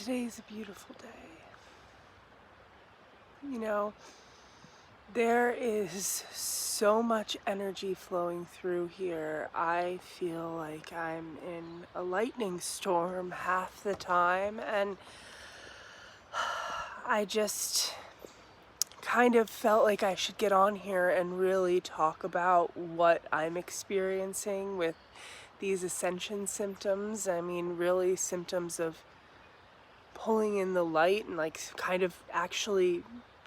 Today's a beautiful day. You know, there is so much energy flowing through here. I feel like I'm in a lightning storm half the time, and I just kind of felt like I should get on here and really talk about what I'm experiencing with these Ascension symptoms. I mean, really symptoms of pulling in the light and like kind of actually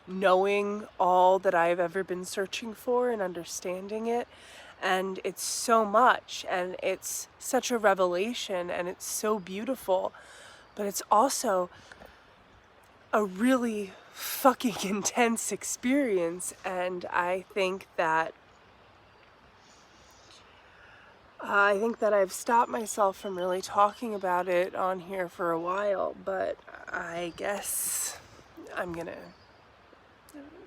knowing all that I've ever been searching for and understanding it. And it's so much, and it's such a revelation, and it's so beautiful, but it's also a really fucking intense experience. And I think that I've stopped myself from really talking about it on here for a while, but I guess I'm gonna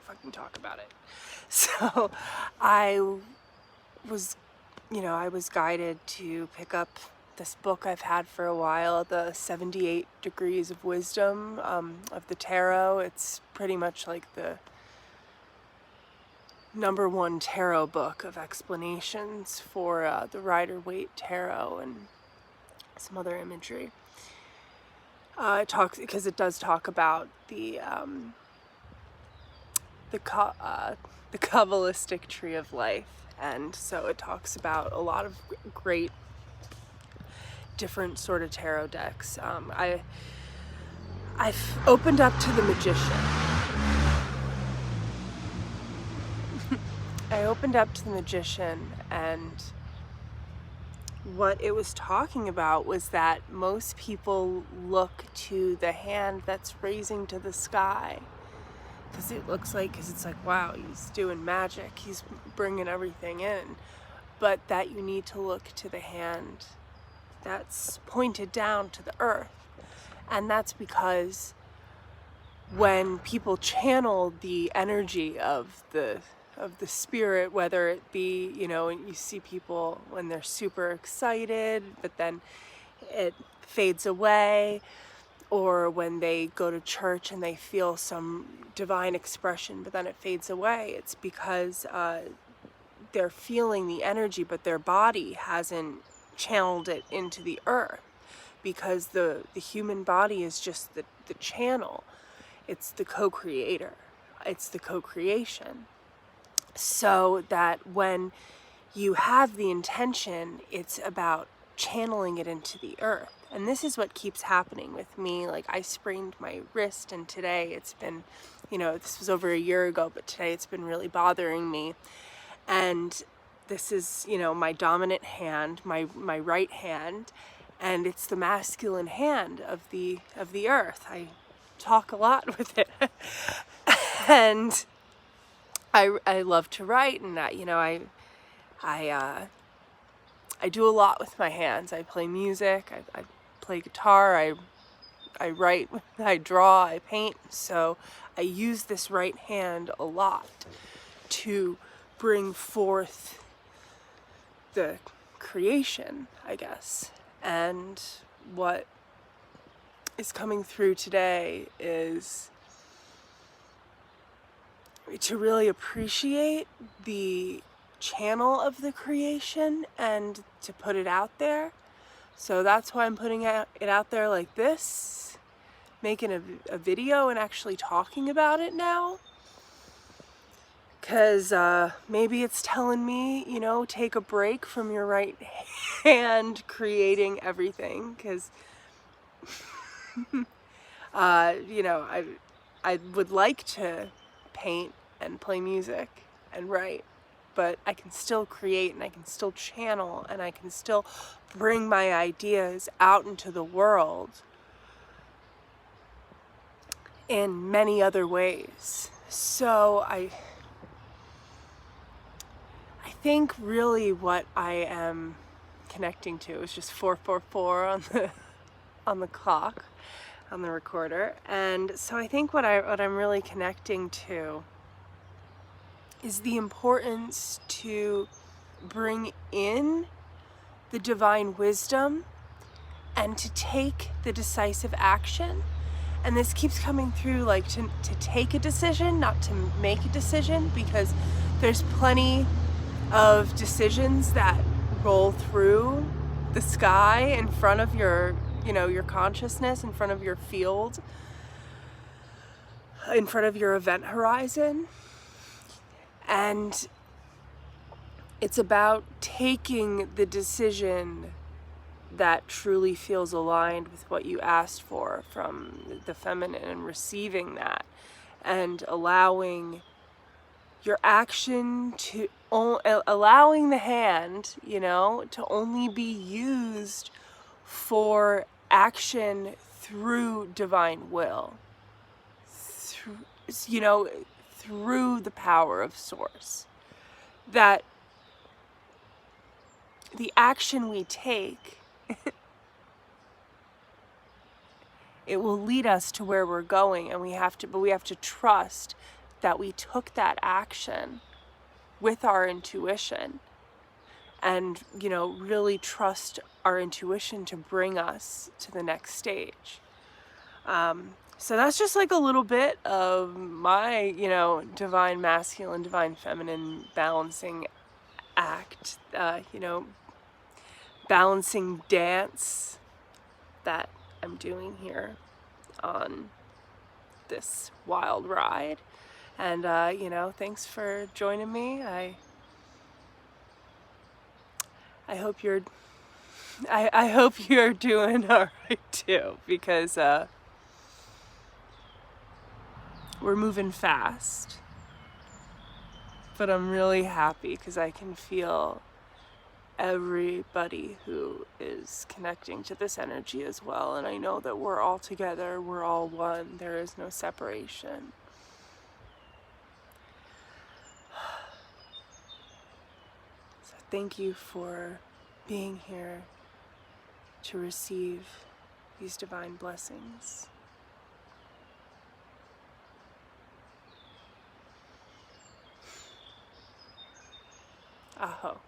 fucking talk about it. So I was guided to pick up this book I've had for a while, the 78 Degrees of Wisdom of the Tarot. It's pretty much like the #1 tarot book of explanations for the Rider-Waite Tarot and some other imagery. It talks, because it does talk about the Kabbalistic tree of life, and so it talks about a lot of great different sort of tarot decks. I've opened up to the Magician. I opened up to the Magician, and what it was talking about was that most people look to the hand that's raising to the sky, because it's like, wow, he's doing magic, he's bringing everything in, but that you need to look to the hand that's pointed down to the earth. And that's because when people channel the energy of the spirit, whether it be, and you see people when they're super excited, but then it fades away, or when they go to church and they feel some divine expression, but then it fades away, it's because they're feeling the energy, but their body hasn't channeled it into the earth, because the human body is just the channel. It's the co-creator. It's the co-creation. So that when you have the intention, it's about channeling it into the earth. And this is what keeps happening with me. Like, I sprained my wrist, and today it's been, this was over a year ago, but today it's been really bothering me. And this is, my dominant hand, my right hand, and it's the masculine hand of the earth. I talk a lot with it. And I love to write, and that, I do a lot with my hands. I play music, I play guitar, I write, I draw, I paint. So I use this right hand a lot to bring forth the creation, I guess. And what is coming through today is to really appreciate the channel of the creation and to put it out there. So that's why I'm putting it out there like this, making a video and actually talking about it now. Because maybe it's telling me, take a break from your right hand creating everything. Because, I would like to paint and play music and write, but I can still create, and I can still channel, and I can still bring my ideas out into the world in many other ways. So I think really what I am connecting to is just 444 on the clock, on the recorder. And so I think what I'm really connecting to is the importance to bring in the divine wisdom and to take the decisive action, And this keeps coming through, like to take a decision, not to make a decision, because there's plenty of decisions that roll through the sky in front of your, your consciousness, in front of your field, in front of your event horizon. And it's about taking the decision that truly feels aligned with what you asked for from the feminine, and receiving that, and allowing your action to, allowing the hand, to only be used for action through divine will, through, through the power of source. That the action we take, it will lead us to where we're going, and we have to trust that we took that action with our intuition, and really trust our intuition to bring us to the next stage. So that's just like a little bit of my divine masculine, divine feminine balancing act, balancing dance that I'm doing here on this wild ride. And thanks for joining me. I hope you're doing all right too, because we're moving fast, but I'm really happy because I can feel everybody who is connecting to this energy as well, and I know that we're all together, we're all one, there is no separation. So thank you for being here to receive these divine blessings. Aho.